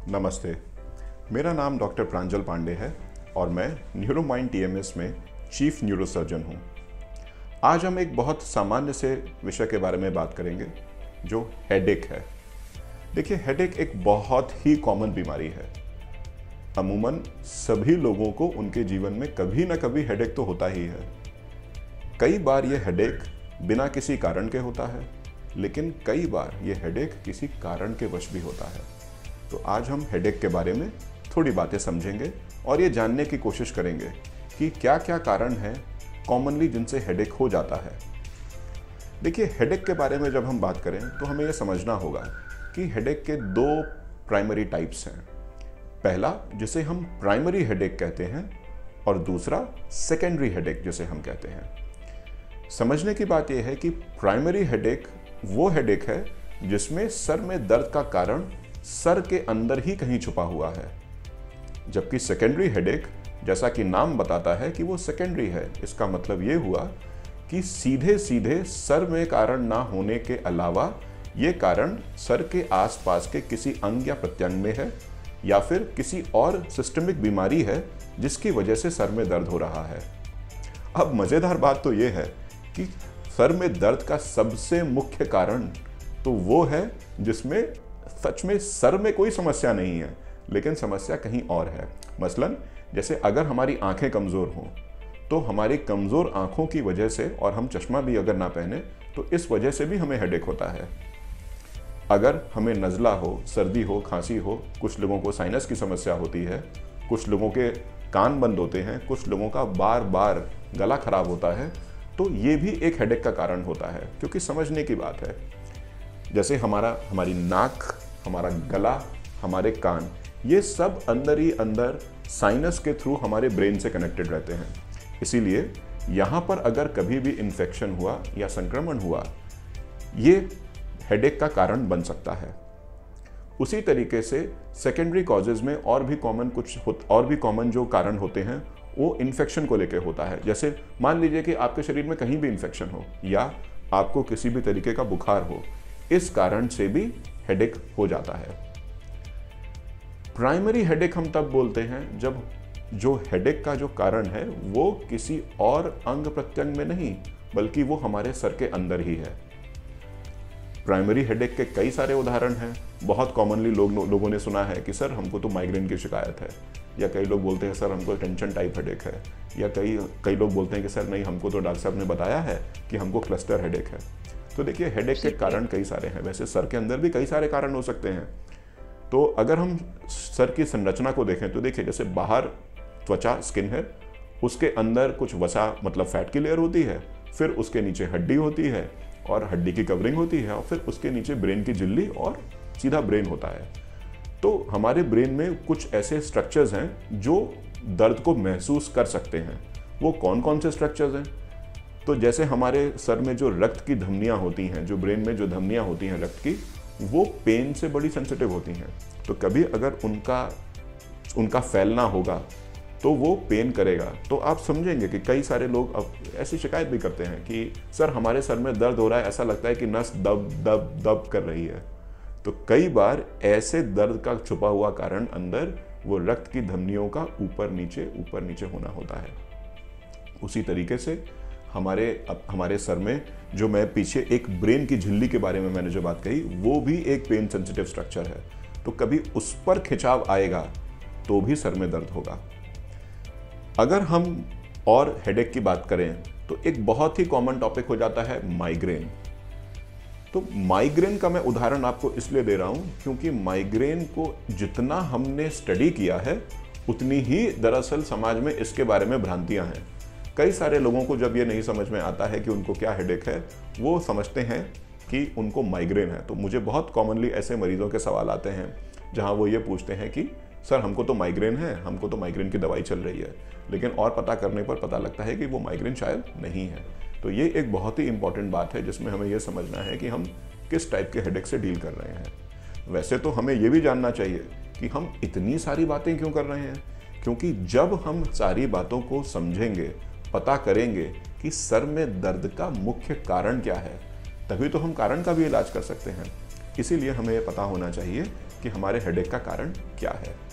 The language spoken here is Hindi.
नमस्ते, मेरा नाम डॉक्टर प्रांजल पांडे है और मैं न्यूरोमाइंड टीएमएस में चीफ न्यूरोसर्जन हूँ। आज हम एक बहुत सामान्य से विषय के बारे में बात करेंगे जो हेडेक है। देखिए, हेडेक एक बहुत ही कॉमन बीमारी है। अमूमन सभी लोगों को उनके जीवन में कभी ना कभी हेडेक तो होता ही है। कई बार ये हेडेक बिना किसी कारण के होता है, लेकिन कई बार ये हेडेक किसी कारण के वश भी होता है। तो आज हम हेडेक के बारे में थोड़ी बातें समझेंगे और ये जानने की कोशिश करेंगे कि क्या क्या कारण हैं कॉमनली जिनसे हेडेक हो जाता है। देखिए, हेडेक के बारे में जब हम बात करें तो हमें ये समझना होगा कि हेडेक के दो प्राइमरी टाइप्स हैं। पहला, जिसे हम प्राइमरी हेडेक कहते हैं, और दूसरा सेकेंडरी हेडेक जिसे हम कहते हैं। समझने की बात यह है कि प्राइमरी हेडेक वो हेडेक है जिसमें सर में दर्द का कारण सर के अंदर ही कहीं छुपा हुआ है, जबकि सेकेंडरी हेडेक, जैसा कि नाम बताता है कि वो सेकेंडरी है, इसका मतलब ये हुआ कि सीधे सीधे सर में कारण ना होने के अलावा ये कारण सर के आसपास के किसी अंग या प्रत्यंग में है या फिर किसी और सिस्टमिक बीमारी है जिसकी वजह से सर में दर्द हो रहा है। अब मज़ेदार बात तो ये है कि सर में दर्द का सबसे मुख्य कारण तो वो है जिसमें सच में सर में कोई समस्या नहीं है, लेकिन समस्या कहीं और है। मसलन जैसे अगर हमारी आंखें कमज़ोर हों तो हमारी कमज़ोर आंखों की वजह से, और हम चश्मा भी अगर ना पहने तो इस वजह से भी हमें हेडेक होता है। अगर हमें नज़ला हो, सर्दी हो, खांसी हो, कुछ लोगों को साइनस की समस्या होती है, कुछ लोगों के कान बंद होते हैं, कुछ लोगों का बार बार गला खराब होता है, तो ये भी एक हेडेक का कारण होता है। क्योंकि समझने की बात है, जैसे हमारी नाक, हमारा गला, हमारे कान, ये सब अंदर ही अंदर साइनस के थ्रू हमारे ब्रेन से कनेक्टेड रहते हैं। इसीलिए यहाँ पर अगर कभी भी इन्फेक्शन हुआ या संक्रमण हुआ, ये हेडेक का कारण बन सकता है। उसी तरीके से सेकेंडरी कॉजेज में और भी कॉमन जो कारण होते हैं वो इन्फेक्शन को लेकर होता है। जैसे मान लीजिए कि आपके शरीर में कहीं भी इन्फेक्शन हो या आपको किसी भी तरीके का बुखार हो, इस कारण से भी हेडेक हो जाता है। प्राइमरी हेडेक हम तब बोलते हैं जब जो हेडेक का जो कारण है वो किसी और अंग प्रत्यंग में नहीं, बल्कि वो हमारे सर के अंदर ही है। प्राइमरी हेडेक के कई सारे उदाहरण हैं। बहुत कॉमनली लोगों ने सुना है कि सर हमको तो माइग्रेन की शिकायत है, या कई लोग बोलते हैं सर हमको टेंशन टाइप हेडेक है, या कई लोग बोलते हैं कि सर नहीं, हमको तो डॉक्टर साहब ने बताया है कि हमको क्लस्टर हेडेक है। तो देखिए, हेडेक के कारण कई सारे हैं। वैसे सर के अंदर भी कई सारे कारण हो सकते हैं। तो अगर हम सर की संरचना को देखें तो देखिए, जैसे बाहर त्वचा, स्किन है, उसके अंदर कुछ वसा मतलब फैट की लेयर होती है, फिर उसके नीचे हड्डी होती है और हड्डी की कवरिंग होती है, और फिर उसके नीचे ब्रेन की झिल्ली और सीधा ब्रेन होता है। तो हमारे ब्रेन में कुछ ऐसे स्ट्रक्चर्स हैं जो दर्द को महसूस कर सकते हैं। वो कौन कौन से स्ट्रक्चर्स हैं? तो जैसे हमारे सर में जो रक्त की धमनियाँ होती हैं, जो ब्रेन में जो धमनियाँ होती हैं रक्त की, वो पेन से बड़ी सेंसिटिव होती हैं। तो कभी अगर उनका फैलना होगा तो वो पेन करेगा। तो आप समझेंगे कि कई सारे लोग अब ऐसी शिकायत भी करते हैं कि सर हमारे सर में दर्द हो रहा है, ऐसा लगता है कि नस दब दब दब कर रही है। तो कई बार ऐसे दर्द का छुपा हुआ कारण अंदर वो रक्त की धमनियों का ऊपर नीचे होना होता है। उसी तरीके से हमारे सर में जो मैं पीछे एक ब्रेन की झिल्ली के बारे में मैंने जो बात कही, वो भी एक पेन सेंसिटिव स्ट्रक्चर है। तो कभी उस पर खिंचाव आएगा तो भी सर में दर्द होगा। अगर हम और हेडेक की बात करें तो एक बहुत ही कॉमन टॉपिक हो जाता है माइग्रेन। तो माइग्रेन का मैं उदाहरण आपको इसलिए दे रहा हूं क्योंकि माइग्रेन को जितना हमने स्टडी किया है उतनी ही दरअसल समाज में इसके बारे में भ्रांतियां हैं। कई सारे लोगों को जब ये नहीं समझ में आता है कि उनको क्या हेडेक है, वो समझते हैं कि उनको माइग्रेन है। तो मुझे बहुत कॉमनली ऐसे मरीजों के सवाल आते हैं जहां वो ये पूछते हैं कि सर हमको तो माइग्रेन है, हमको तो माइग्रेन की दवाई चल रही है, लेकिन और पता करने पर पता लगता है कि वो माइग्रेन शायद नहीं है। तो ये एक बहुत ही इंपॉर्टेंट बात है जिसमें हमें ये समझना है कि हम किस टाइप के हेडेक से डील कर रहे हैं। वैसे तो हमें ये भी जानना चाहिए कि हम इतनी सारी बातें क्यों कर रहे हैं, क्योंकि जब हम सारी बातों को समझेंगे, पता करेंगे कि सर में दर्द का मुख्य कारण क्या है, तभी तो हम कारण का भी इलाज कर सकते हैं। इसीलिए हमें ये पता होना चाहिए कि हमारे हेडेक का कारण क्या है।